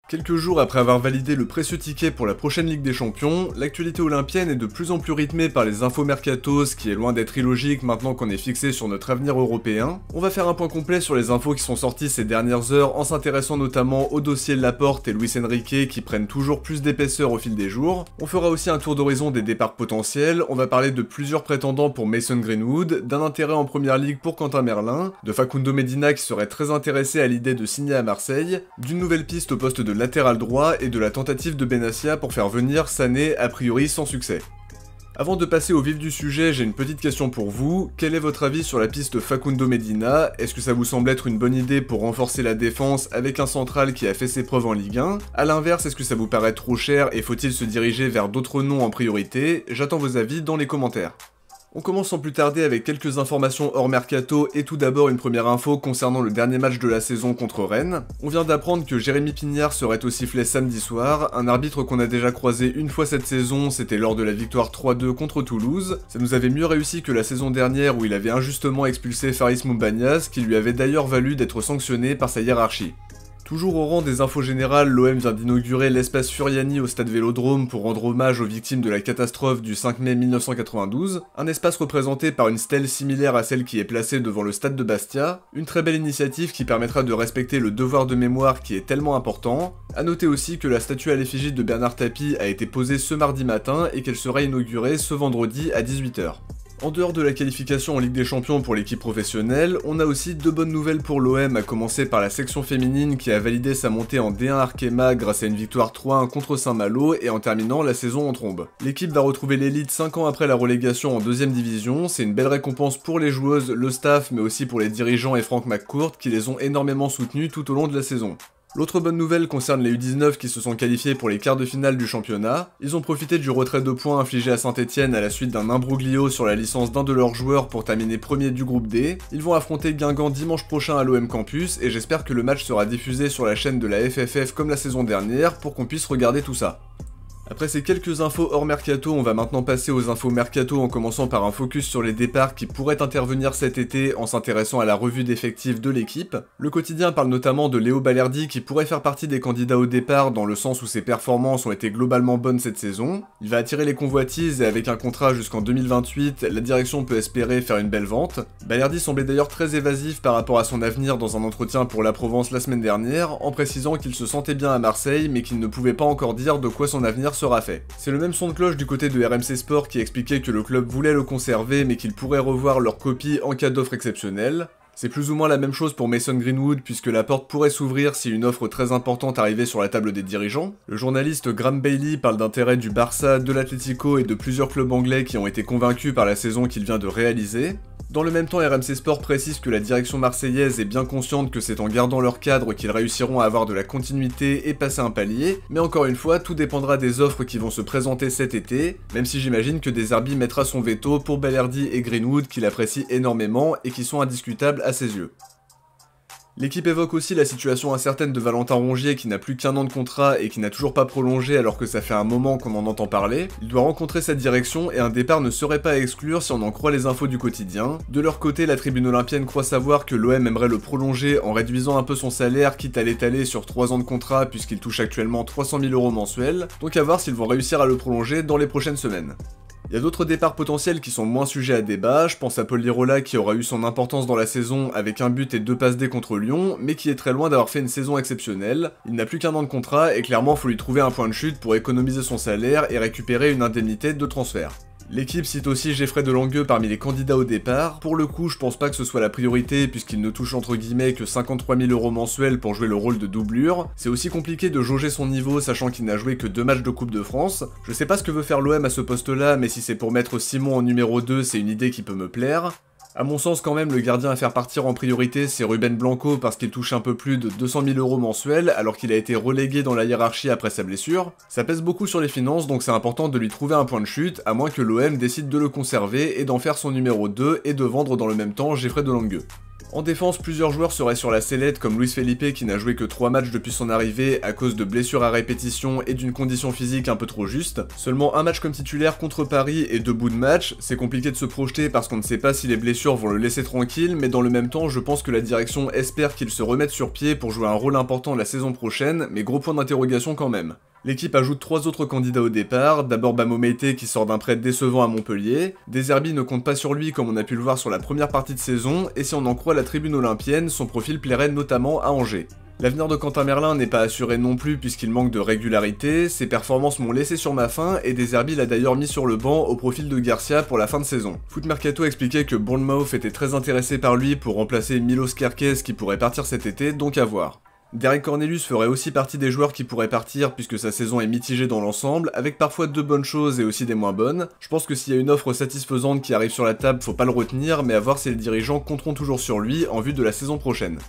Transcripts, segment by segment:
Quelques jours après avoir validé le précieux ticket pour la prochaine Ligue des Champions, l'actualité olympienne est de plus en plus rythmée par les infos mercatos, qui est loin d'être illogique maintenant qu'on est fixé sur notre avenir européen. On va faire un point complet sur les infos qui sont sorties ces dernières heures en s'intéressant notamment au dossier Laporte et Luis Enrique qui prennent toujours plus d'épaisseur au fil des jours. On fera aussi un tour d'horizon des départs potentiels, on va parler de plusieurs prétendants pour Mason Greenwood, d'un intérêt en première ligue pour Quentin Merlin, de Facundo Medina qui serait très intéressé à l'idée de signer à Marseille, d'une nouvelle piste au poste de latéral droit et de la tentative de Benassia pour faire venir Sané, a priori sans succès. Avant de passer au vif du sujet, j'ai une petite question pour vous. Quel est votre avis sur la piste Facundo Medina? Est-ce que ça vous semble être une bonne idée pour renforcer la défense avec un central qui a fait ses preuves en Ligue 1? A l'inverse, est-ce que ça vous paraît trop cher et faut-il se diriger vers d'autres noms en priorité? J'attends vos avis dans les commentaires. On commence sans plus tarder avec quelques informations hors mercato et tout d'abord une première info concernant le dernier match de la saison contre Rennes. On vient d'apprendre que Jérémy Pignard serait au sifflet samedi soir, un arbitre qu'on a déjà croisé une fois cette saison, c'était lors de la victoire 3-2 contre Toulouse. Ça nous avait mieux réussi que la saison dernière où il avait injustement expulsé Faris Moubanias, qui lui avait d'ailleurs valu d'être sanctionné par sa hiérarchie. Toujours au rang des infos générales, l'OM vient d'inaugurer l'espace Furiani au stade Vélodrome pour rendre hommage aux victimes de la catastrophe du 5 mai 1992, un espace représenté par une stèle similaire à celle qui est placée devant le stade de Bastia, une très belle initiative qui permettra de respecter le devoir de mémoire qui est tellement important. A noter aussi que la statue à l'effigie de Bernard Tapie a été posée ce mardi matin et qu'elle sera inaugurée ce vendredi à 18 h. En dehors de la qualification en Ligue des Champions pour l'équipe professionnelle, on a aussi deux bonnes nouvelles pour l'OM, à commencer par la section féminine qui a validé sa montée en D1 Arkema grâce à une victoire 3-1 contre Saint-Malo et en terminant la saison en trombe. L'équipe va retrouver l'élite 5 ans après la relégation en 2ème division, c'est une belle récompense pour les joueuses, le staff, mais aussi pour les dirigeants et Franck McCourt qui les ont énormément soutenus tout au long de la saison. L'autre bonne nouvelle concerne les U19 qui se sont qualifiés pour les quarts de finale du championnat. Ils ont profité du retrait de points infligé à Saint-Etienne à la suite d'un imbroglio sur la licence d'un de leurs joueurs pour terminer premier du groupe D. Ils vont affronter Guingamp dimanche prochain à l'OM Campus et j'espère que le match sera diffusé sur la chaîne de la FFF comme la saison dernière pour qu'on puisse regarder tout ça. Après ces quelques infos hors mercato, on va maintenant passer aux infos mercato en commençant par un focus sur les départs qui pourraient intervenir cet été en s'intéressant à la revue d'effectifs de l'équipe. Le quotidien parle notamment de Léo Balerdi qui pourrait faire partie des candidats au départ dans le sens où ses performances ont été globalement bonnes cette saison. Il va attirer les convoitises et avec un contrat jusqu'en 2028, la direction peut espérer faire une belle vente. Balerdi semblait d'ailleurs très évasif par rapport à son avenir dans un entretien pour la Provence la semaine dernière, en précisant qu'il se sentait bien à Marseille mais qu'il ne pouvait pas encore dire de quoi son avenir sera fait. C'est le même son de cloche du côté de RMC Sport qui expliquait que le club voulait le conserver mais qu'il pourrait revoir leur copie en cas d'offre exceptionnelle. C'est plus ou moins la même chose pour Mason Greenwood puisque la porte pourrait s'ouvrir si une offre très importante arrivait sur la table des dirigeants. Le journaliste Graham Bailey parle d'intérêt du Barça, de l'Atlético et de plusieurs clubs anglais qui ont été convaincus par la saison qu'il vient de réaliser. Dans le même temps, RMC Sport précise que la direction marseillaise est bien consciente que c'est en gardant leur cadre qu'ils réussiront à avoir de la continuité et passer un palier, mais encore une fois, tout dépendra des offres qui vont se présenter cet été, même si j'imagine que Deserbi mettra son veto pour Balerdi et Greenwood qu'il apprécie énormément et qui sont indiscutables à ses yeux. L'équipe évoque aussi la situation incertaine de Valentin Rongier qui n'a plus qu'un an de contrat et qui n'a toujours pas prolongé alors que ça fait un moment qu'on en entend parler. Il doit rencontrer cette direction et un départ ne serait pas à exclure si on en croit les infos du quotidien. De leur côté, la tribune olympienne croit savoir que l'OM aimerait le prolonger en réduisant un peu son salaire quitte à l'étaler sur 3 ans de contrat puisqu'il touche actuellement 300 000 € mensuels, donc à voir s'ils vont réussir à le prolonger dans les prochaines semaines. Il y a d'autres départs potentiels qui sont moins sujets à débat, je pense à Paul Lirola qui aura eu son importance dans la saison avec un but et 2 passes D contre Lyon, mais qui est très loin d'avoir fait une saison exceptionnelle. Il n'a plus qu'un an de contrat et clairement faut lui trouver un point de chute pour économiser son salaire et récupérer une indemnité de transfert. L'équipe cite aussi Geoffrey Delangueux parmi les candidats au départ. Pour le coup, je pense pas que ce soit la priorité puisqu'il ne touche entre guillemets que 53 000 € mensuels pour jouer le rôle de doublure. C'est aussi compliqué de jauger son niveau sachant qu'il n'a joué que 2 matchs de Coupe de France. Je sais pas ce que veut faire l'OM à ce poste-là, mais si c'est pour mettre Simon en numéro 2, c'est une idée qui peut me plaire. A mon sens quand même, le gardien à faire partir en priorité c'est Ruben Blanco parce qu'il touche un peu plus de 200 000 € mensuels alors qu'il a été relégué dans la hiérarchie après sa blessure. Ça pèse beaucoup sur les finances donc c'est important de lui trouver un point de chute à moins que l'OM décide de le conserver et d'en faire son numéro 2 et de vendre dans le même temps Geoffrey Delangueux. En défense, plusieurs joueurs seraient sur la sellette comme Luis Felipe qui n'a joué que 3 matchs depuis son arrivée à cause de blessures à répétition et d'une condition physique un peu trop juste. Seulement un match comme titulaire contre Paris et 2 bouts de match, c'est compliqué de se projeter parce qu'on ne sait pas si les blessures vont le laisser tranquille, mais dans le même temps je pense que la direction espère qu'il se remette sur pied pour jouer un rôle important la saison prochaine, mais gros point d'interrogation quand même. L'équipe ajoute 3 autres candidats au départ, d'abord Bamo Meïté qui sort d'un prêt décevant à Montpellier, De Zerbi ne compte pas sur lui comme on a pu le voir sur la première partie de saison, et si on en croit la tribune olympienne, son profil plairait notamment à Angers. L'avenir de Quentin Merlin n'est pas assuré non plus puisqu'il manque de régularité, ses performances m'ont laissé sur ma faim et De Zerbi l'a d'ailleurs mis sur le banc au profil de Garcia pour la fin de saison. Foot Mercato expliquait que Bournemouth était très intéressé par lui pour remplacer Milos Kerkez qui pourrait partir cet été, donc à voir. Derek Cornelius ferait aussi partie des joueurs qui pourraient partir puisque sa saison est mitigée dans l'ensemble, avec parfois de bonnes choses et aussi des moins bonnes. Je pense que s'il y a une offre satisfaisante qui arrive sur la table, faut pas le retenir, mais à voir si les dirigeants compteront toujours sur lui en vue de la saison prochaine.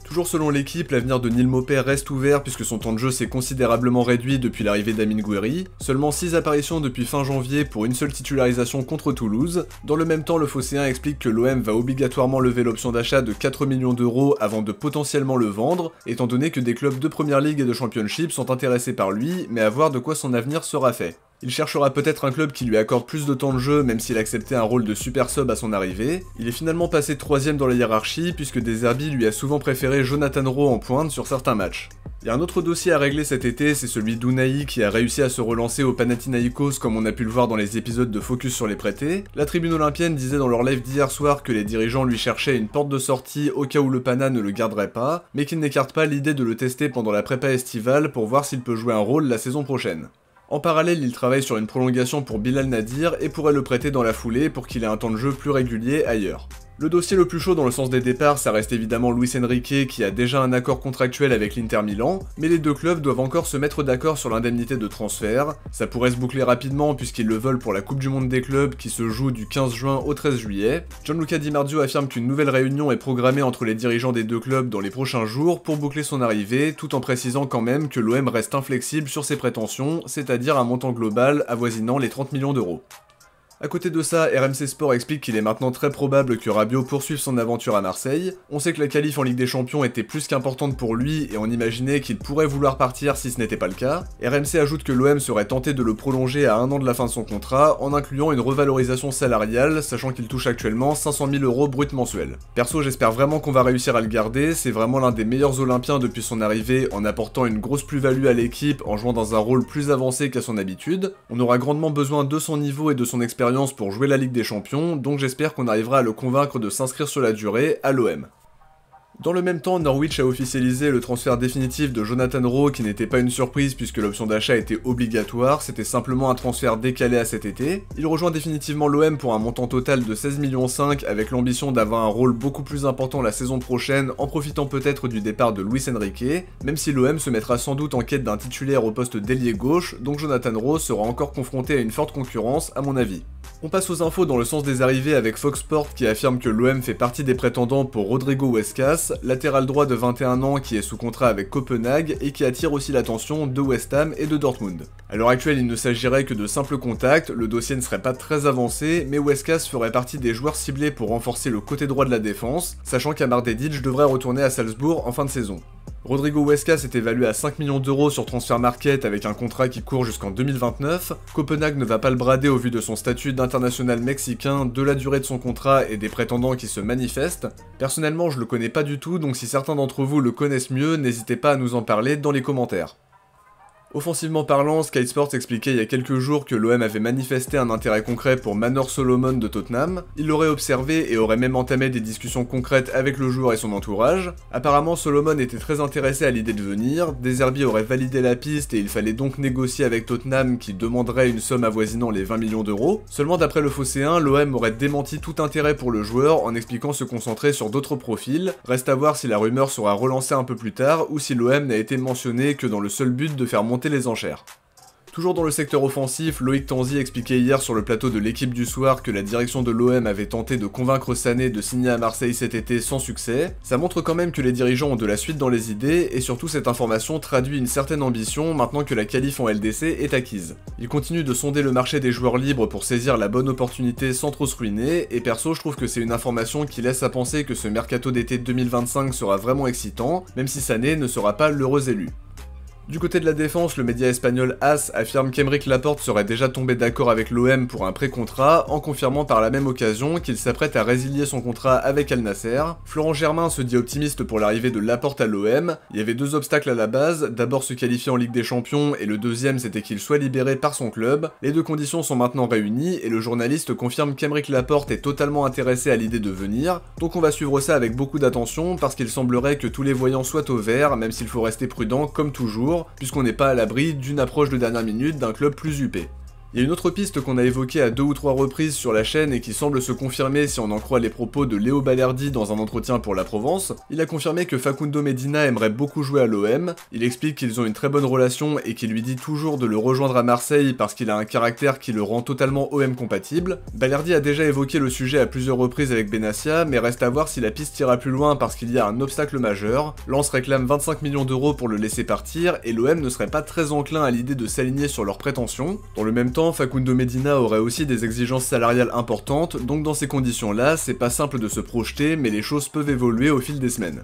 Toujours selon l'équipe, l'avenir de Neil Maupay reste ouvert puisque son temps de jeu s'est considérablement réduit depuis l'arrivée d'Amine Gouiri, seulement 6 apparitions depuis fin janvier pour une seule titularisation contre Toulouse. Dans le même temps, le Phocéen explique que l'OM va obligatoirement lever l'option d'achat de 4 millions d'euros avant de potentiellement le vendre, étant donné que des clubs de Première Ligue et de Championship sont intéressés par lui, mais à voir de quoi son avenir sera fait. Il cherchera peut-être un club qui lui accorde plus de temps de jeu même s'il acceptait un rôle de super sub à son arrivée. Il est finalement passé 3ème dans la hiérarchie puisque De Zerbi lui a souvent préféré Jonathan Rowe en pointe sur certains matchs. Il y a un autre dossier à régler cet été, c'est celui d'Unai qui a réussi à se relancer au Panathinaikos comme on a pu le voir dans les épisodes de Focus sur les prêtés. La tribune olympienne disait dans leur live d'hier soir que les dirigeants lui cherchaient une porte de sortie au cas où le Pana ne le garderait pas, mais qu'ils n'écartent pas l'idée de le tester pendant la prépa estivale pour voir s'il peut jouer un rôle la saison prochaine. En parallèle, il travaille sur une prolongation pour Bilal Nadir et pourrait le prêter dans la foulée pour qu'il ait un temps de jeu plus régulier ailleurs. Le dossier le plus chaud dans le sens des départs, ça reste évidemment Luis Enrique qui a déjà un accord contractuel avec l'Inter Milan, mais les deux clubs doivent encore se mettre d'accord sur l'indemnité de transfert. Ça pourrait se boucler rapidement puisqu'ils le veulent pour la Coupe du Monde des clubs qui se joue du 15 juin au 13 juillet. Gianluca Di Marzio affirme qu'une nouvelle réunion est programmée entre les dirigeants des deux clubs dans les prochains jours pour boucler son arrivée, tout en précisant quand même que l'OM reste inflexible sur ses prétentions, c'est-à-dire un montant global avoisinant les 30 millions d'euros. A côté de ça, RMC Sport explique qu'il est maintenant très probable que Rabiot poursuive son aventure à Marseille. On sait que la qualif en Ligue des Champions était plus qu'importante pour lui et on imaginait qu'il pourrait vouloir partir si ce n'était pas le cas. RMC ajoute que l'OM serait tenté de le prolonger à 1 an de la fin de son contrat en incluant une revalorisation salariale, sachant qu'il touche actuellement 500 000 € brut mensuels. Perso, j'espère vraiment qu'on va réussir à le garder, c'est vraiment l'un des meilleurs Olympiens depuis son arrivée en apportant une grosse plus-value à l'équipe en jouant dans un rôle plus avancé qu'à son habitude. On aura grandement besoin de son niveau et de son expérience pour jouer la Ligue des Champions, donc j'espère qu'on arrivera à le convaincre de s'inscrire sur la durée à l'OM. Dans le même temps, Norwich a officialisé le transfert définitif de Jonathan Rowe qui n'était pas une surprise puisque l'option d'achat était obligatoire, c'était simplement un transfert décalé à cet été. Il rejoint définitivement l'OM pour un montant total de 16,5 millions avec l'ambition d'avoir un rôle beaucoup plus important la saison prochaine en profitant peut-être du départ de Luis Enrique, même si l'OM se mettra sans doute en quête d'un titulaire au poste d'ailier gauche, donc Jonathan Rowe sera encore confronté à une forte concurrence à mon avis. On passe aux infos dans le sens des arrivées avec Fox Sport qui affirme que l'OM fait partie des prétendants pour Rodrigo Huescas, latéral droit de 21 ans qui est sous contrat avec Copenhague et qui attire aussi l'attention de West Ham et de Dortmund. À l'heure actuelle, il ne s'agirait que de simples contacts, le dossier ne serait pas très avancé, mais Huescas ferait partie des joueurs ciblés pour renforcer le côté droit de la défense, sachant qu'Amar Dedic devrait retourner à Salzbourg en fin de saison. Rodrigo Huescas est évalué à 5 millions d'euros sur Transfer Market avec un contrat qui court jusqu'en 2029. Copenhague ne va pas le brader au vu de son statut d'international mexicain, de la durée de son contrat et des prétendants qui se manifestent. Personnellement, je le connais pas du tout, donc si certains d'entre vous le connaissent mieux, n'hésitez pas à nous en parler dans les commentaires. Offensivement parlant, Sky Sports expliquait il y a quelques jours que l'OM avait manifesté un intérêt concret pour Manor Solomon de Tottenham. Il l'aurait observé et aurait même entamé des discussions concrètes avec le joueur et son entourage. Apparemment, Solomon était très intéressé à l'idée de venir, De Zerbi aurait validé la piste et il fallait donc négocier avec Tottenham qui demanderait une somme avoisinant les 20 millions d'euros. Seulement d'après le Phocéen, l'OM aurait démenti tout intérêt pour le joueur en expliquant se concentrer sur d'autres profils. Reste à voir si la rumeur sera relancée un peu plus tard ou si l'OM n'a été mentionné que dans le seul but de faire monter les enchères. Toujours dans le secteur offensif, Loïc Tanzi expliquait hier sur le plateau de l'équipe du soir que la direction de l'OM avait tenté de convaincre Sané de signer à Marseille cet été sans succès. Ça montre quand même que les dirigeants ont de la suite dans les idées, et surtout cette information traduit une certaine ambition maintenant que la qualif en LDC est acquise. Il continue de sonder le marché des joueurs libres pour saisir la bonne opportunité sans trop se ruiner, et perso je trouve que c'est une information qui laisse à penser que ce mercato d'été 2025 sera vraiment excitant, même si Sané ne sera pas l'heureux élu. Du côté de la défense, le média espagnol AS affirme qu'Aymeric Laporte serait déjà tombé d'accord avec l'OM pour un pré-contrat, en confirmant par la même occasion qu'il s'apprête à résilier son contrat avec Al Nasser. Florent Germain se dit optimiste pour l'arrivée de Laporte à l'OM. Il y avait deux obstacles à la base, d'abord se qualifier en Ligue des Champions, et le deuxième c'était qu'il soit libéré par son club. Les deux conditions sont maintenant réunies, et le journaliste confirme qu'Aymeric Laporte est totalement intéressé à l'idée de venir, donc on va suivre ça avec beaucoup d'attention, parce qu'il semblerait que tous les voyants soient au vert, même s'il faut rester prudent comme toujours, puisqu'on n'est pas à l'abri d'une approche de dernière minute d'un club plus huppé. Il y a une autre piste qu'on a évoquée à 2 ou 3 reprises sur la chaîne et qui semble se confirmer si on en croit les propos de Léo Balerdi dans un entretien pour La Provence. Il a confirmé que Facundo Medina aimerait beaucoup jouer à l'OM, il explique qu'ils ont une très bonne relation et qu'il lui dit toujours de le rejoindre à Marseille parce qu'il a un caractère qui le rend totalement OM compatible. Balerdi a déjà évoqué le sujet à plusieurs reprises avec Benassia, mais reste à voir si la piste ira plus loin parce qu'il y a un obstacle majeur. Lens réclame 25 millions d'euros pour le laisser partir et l'OM ne serait pas très enclin à l'idée de s'aligner sur leurs prétentions. Dans le même temps, Facundo Medina aurait aussi des exigences salariales importantes, donc dans ces conditions-là, c'est pas simple de se projeter, mais les choses peuvent évoluer au fil des semaines.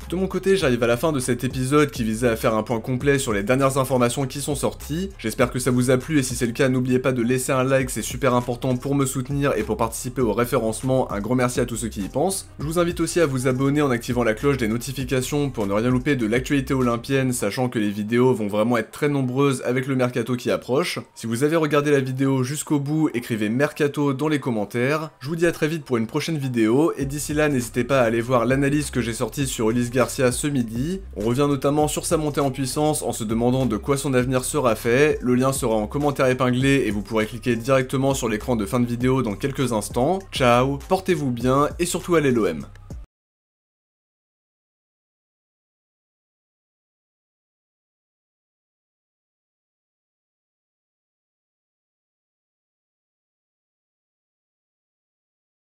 De mon côté, j'arrive à la fin de cet épisode qui visait à faire un point complet sur les dernières informations qui sont sorties. J'espère que ça vous a plu et si c'est le cas, n'oubliez pas de laisser un like, c'est super important pour me soutenir et pour participer au référencement. Un grand merci à tous ceux qui y pensent. Je vous invite aussi à vous abonner en activant la cloche des notifications pour ne rien louper de l'actualité olympienne, sachant que les vidéos vont vraiment être très nombreuses avec le mercato qui approche. Si vous avez regardé la vidéo jusqu'au bout, écrivez mercato dans les commentaires. Je vous dis à très vite pour une prochaine vidéo et d'ici là, n'hésitez pas à aller voir l'analyse que j'ai sortie sur Ulysse Garcia ce midi. On revient notamment sur sa montée en puissance en se demandant de quoi son avenir sera fait. Le lien sera en commentaire épinglé et vous pourrez cliquer directement sur l'écran de fin de vidéo dans quelques instants. Ciao, portez-vous bien et surtout allez l'OM.